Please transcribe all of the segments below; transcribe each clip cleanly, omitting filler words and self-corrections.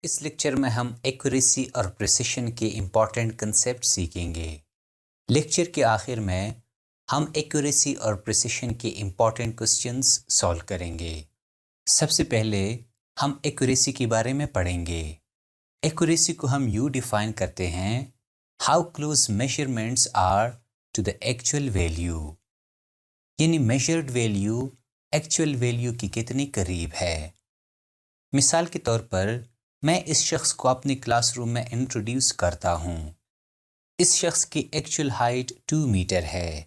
اس lecture میں ہم accuracy اور پریسیشن کے امپورٹنٹ کنسیپٹ سیکھیں گے۔ لیکچر کے آخر میں ہم ایکوریسی اور پریسیشن کے امپورٹنٹ کوسچنز سالو کریں گے۔ سب سے پہلے ہم ایکوریسی کے بارے میں پڑھیں گے۔ ایکوریسی کو ہم یوں ڈیفائن کرتے ہیں: how close measurements are to the actual value, یعنی میجرڈ ویلیو ایکچوئل ویلیو کی کتنی قریب ہے۔ مثال کے طور پر میں اس شخص کو اپنی کلاس روم میں انٹروڈیوس کرتا ہوں۔ اس شخص کی ایکچوئل ہائٹ 2 میٹر ہے۔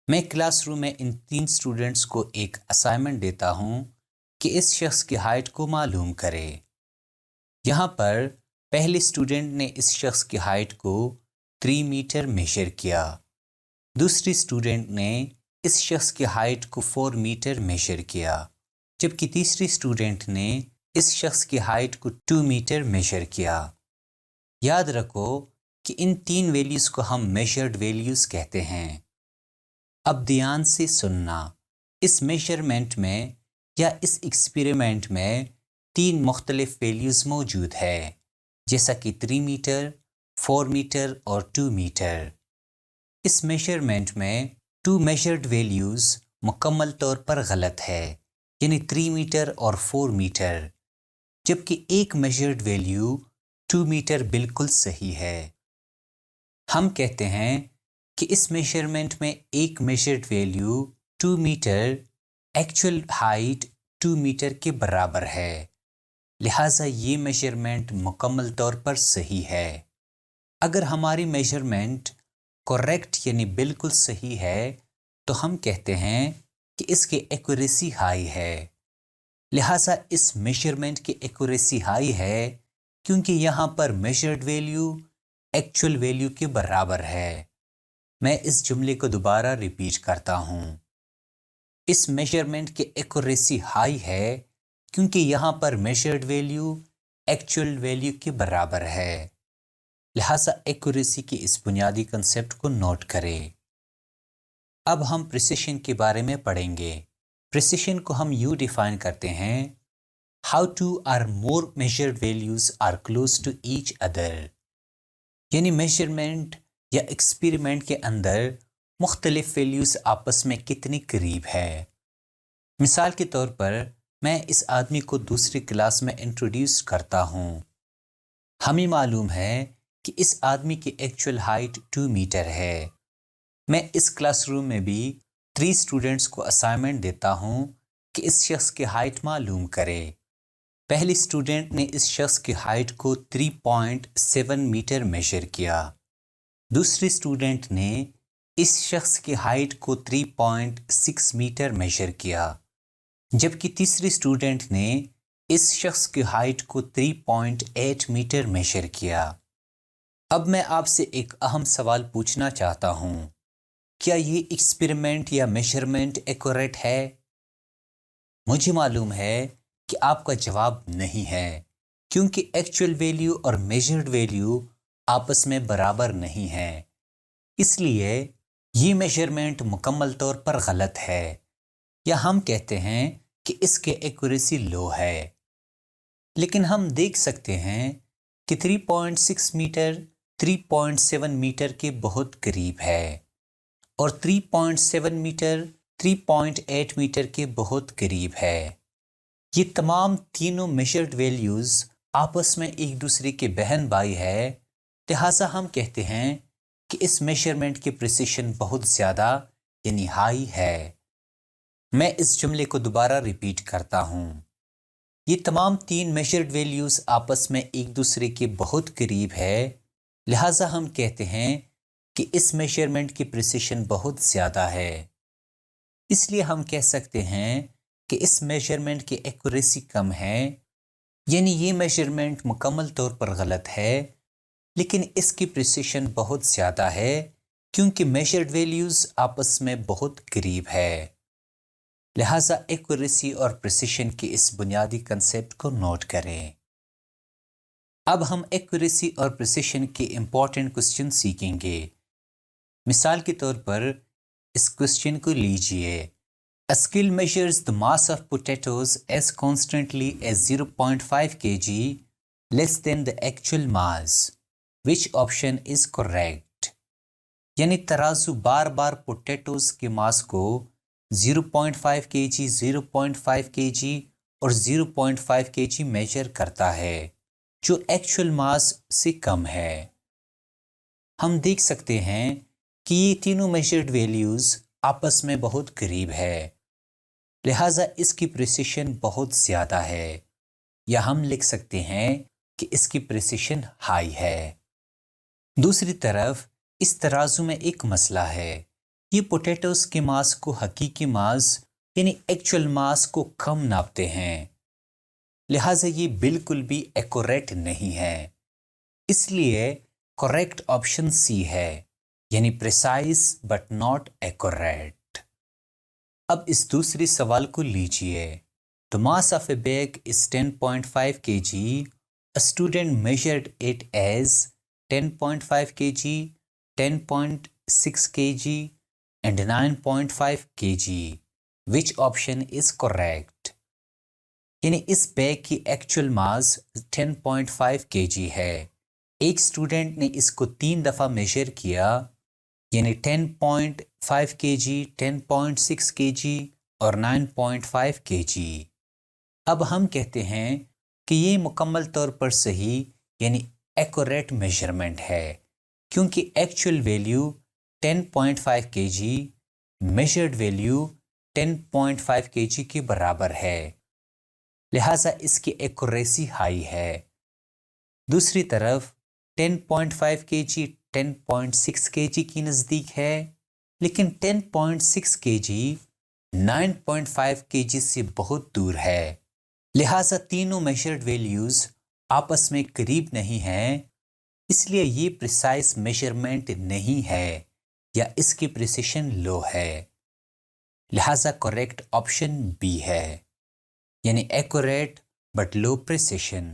میں کلاس روم میں ان 3 اسٹوڈنٹس کو ایک اسائنمنٹ دیتا ہوں کہ اس شخص کی ہائٹ کو معلوم کرے۔ یہاں پر پہلے اسٹوڈنٹ نے اس شخص کی ہائٹ کو 3 میٹر میجر کیا، دوسری اسٹوڈنٹ نے اس شخص کی ہائٹ کو 4 میٹر میجر کیا، جبکہ تیسری اسٹوڈنٹ نے اس شخص کی ہائٹ کو 2 میٹر میجر کیا۔ یاد رکھو کہ ان 3 ویلیوز کو ہم میجرڈ ویلیوز کہتے ہیں۔ اب دھیان سے سننا، اس میجرمنٹ میں یا اس ایکسپیریمنٹ میں 3 مختلف ویلیوز موجود ہے، جیسا کہ 3 میٹر، 4 میٹر اور 2 میٹر۔ اس میجرمنٹ میں 2 میجرڈ ویلیوز مکمل طور پر غلط ہے، یعنی 3 میٹر اور 4 میٹر، جبکہ ایک میجرڈ ویلیو 2 میٹر بالکل صحیح ہے۔ ہم کہتے ہیں کہ اس میجرمنٹ میں ایک measured value 2 metre actual height 2 metre کے برابر ہے، لہٰذا یہ میجرمنٹ مکمل طور پر صحیح ہے۔ اگر ہماری میجرمنٹ کریکٹ یعنی بالکل صحیح ہے تو ہم کہتے ہیں کہ اس کی ایکوریسی ہائی ہے۔ لہٰذا اس میجرمنٹ کی ایکوریسی ہائی ہے کیونکہ یہاں پر میجرڈ ویلیو ایکچوئل ویلیو کے برابر ہے۔ میں اس جملے کو دوبارہ ریپیٹ کرتا ہوں۔ اس میجرمنٹ کی ایکوریسی ہائی ہے کیونکہ یہاں پر میجرڈ ویلیو ایکچوئل ویلیو کے برابر ہے۔ لہٰذا ایکوریسی کی اس بنیادی کنسیپٹ کو نوٹ کریں۔ اب ہم پریسیشن کے بارے میں پڑھیں گے۔ پریسیشن کو ہم یوں ڈیفائن کرتے ہیں: how 2 or more measured values are close to each other، یعنی میجرمنٹ یا ایکسپیریمنٹ کے اندر مختلف ویلیوز آپس میں کتنی قریب ہے۔ مثال کے طور پر میں اس آدمی کو دوسری کلاس میں انٹروڈیوس کرتا ہوں۔ ہمیں معلوم ہے کہ اس آدمی کی ایکچوئل ہائٹ 2 میٹر ہے۔ میں اس کلاس روم میں بھی 3 اسٹوڈنٹس کو اسائنمنٹ دیتا ہوں کہ اس شخص کی ہائٹ معلوم کرے۔ پہلی اسٹوڈنٹ نے اس شخص کی ہائٹ کو 3.7 میٹر میجر کیا، دوسری اسٹوڈنٹ نے اس شخص کی ہائٹ کو 3.6 میٹر میجر کیا، جبکہ تیسری اسٹوڈنٹ نے اس شخص کی ہائٹ کو 3.8 میٹر میجر کیا۔ اب میں آپ سے ایک اہم سوال پوچھنا چاہتا ہوں: کیا یہ ایکسپیریمنٹ یا میجرمنٹ ایکوریٹ ہے؟ مجھے معلوم ہے کہ آپ کا جواب نہیں ہے، کیونکہ ایکچوئل ویلیو اور میجرڈ ویلیو آپس میں برابر نہیں ہیں۔ اس لیے یہ میجرمنٹ مکمل طور پر غلط ہے، یا ہم کہتے ہیں کہ اس کی ایکوریسی لو ہے۔ لیکن ہم دیکھ سکتے ہیں کہ 3.6 میٹر 3.7 میٹر کے بہت قریب ہے، اور 3.7 میٹر 3.8 میٹر کے بہت قریب ہے۔ یہ تمام تینوں میجرڈ ویلیوز آپس میں ایک دوسرے کے بہن بھائی ہے، لہٰذا ہم کہتے ہیں کہ اس میجرمنٹ کی پریسیشن بہت زیادہ یعنی ہائی ہے۔ میں اس جملے کو دوبارہ ریپیٹ کرتا ہوں۔ یہ تمام 3 میجرڈ ویلیوز آپس میں ایک دوسرے کے بہت قریب ہے، لہٰذا ہم کہتے ہیں کہ اس میجرمنٹ کی پریسیشن بہت زیادہ ہے۔ اس لیے ہم کہہ سکتے ہیں کہ اس میجرمنٹ کی ایکوریسی کم ہے، یعنی یہ میجرمنٹ مکمل طور پر غلط ہے، لیکن اس کی پریسیشن بہت زیادہ ہے کیونکہ میجرڈ ویلیوز آپس میں بہت قریب ہے۔ لہٰذا ایکوریسی اور پریسیشن کی اس بنیادی کنسیپٹ کو نوٹ کریں۔ اب ہم ایکوریسی اور پریسیشن کے امپورٹنٹ کوسچن سیکھیں گے۔ مثال کے طور پر اس کوسچن کو لیجئے: A scale measures the mass of potatoes as constantly as 0.5 kg less than the actual mass. Which option is correct? یعنی ترازو بار بار پوٹیٹوز کے ماس کو 0.5 kg 0.5 kg اور 0.5 kg میجر کرتا ہے جو ایکچول ماس سے کم ہے۔ ہم دیکھ سکتے ہیں کہ یہ تینوں میجرڈ ویلیوز آپس میں بہت قریب ہے، لہٰذا اس کی پریسیشن بہت زیادہ ہے، یا ہم لکھ سکتے ہیں کہ اس کی پریسیشن ہائی ہے۔ دوسری طرف اس ترازو میں ایک مسئلہ ہے، یہ پوٹیٹوز کے ماس کو حقیقی ماس یعنی ایکچول ماس کو کم ناپتے ہیں، لہٰذا یہ بالکل بھی ایکوریٹ نہیں ہے، اس لیے کریکٹ آپشن سی ہے، یعنی پریسائز بٹ ناٹ ایکوریٹ۔ اب اس دوسری سوال کو لیجئے۔ The mass of a bag is 10.5 kg. A student measured it as 10.5 kg, 10.6 kg and 9.5 kg. Which option is correct? یعنی اس بیگ کی ایکچول ماس 10.5 kg ہے، ایک اسٹوڈنٹ نے اس کو 3 دفعہ میجر کیا، یعنی 10.5 kg 10.6 kg اور 9.5 kg۔ اب ہم کہتے ہیں کہ یہ مکمل طور پر صحیح یعنی ایکوریٹ میجرمنٹ ہے، کیونکہ actual value 10.5 kg measured value 10.5 kg کے برابر ہے، لہٰذا اس کی ایکوریسی ہائی ہے۔ دوسری طرف 10.5 kg 10.6 kg کی نزدیک ہے، لیکن 10.6 kg 9.5 kg سے بہت دور ہے، لہٰذا تینوں میجرڈ ویلیوز آپس میں قریب نہیں ہیں، اس لیے یہ پریسائز میجرمنٹ نہیں ہے یا اس کی پریسیشن لو ہے، لہٰذا کریکٹ آپشن بی ہے، یعنی ایکوریٹ بٹ لو پریسیشن۔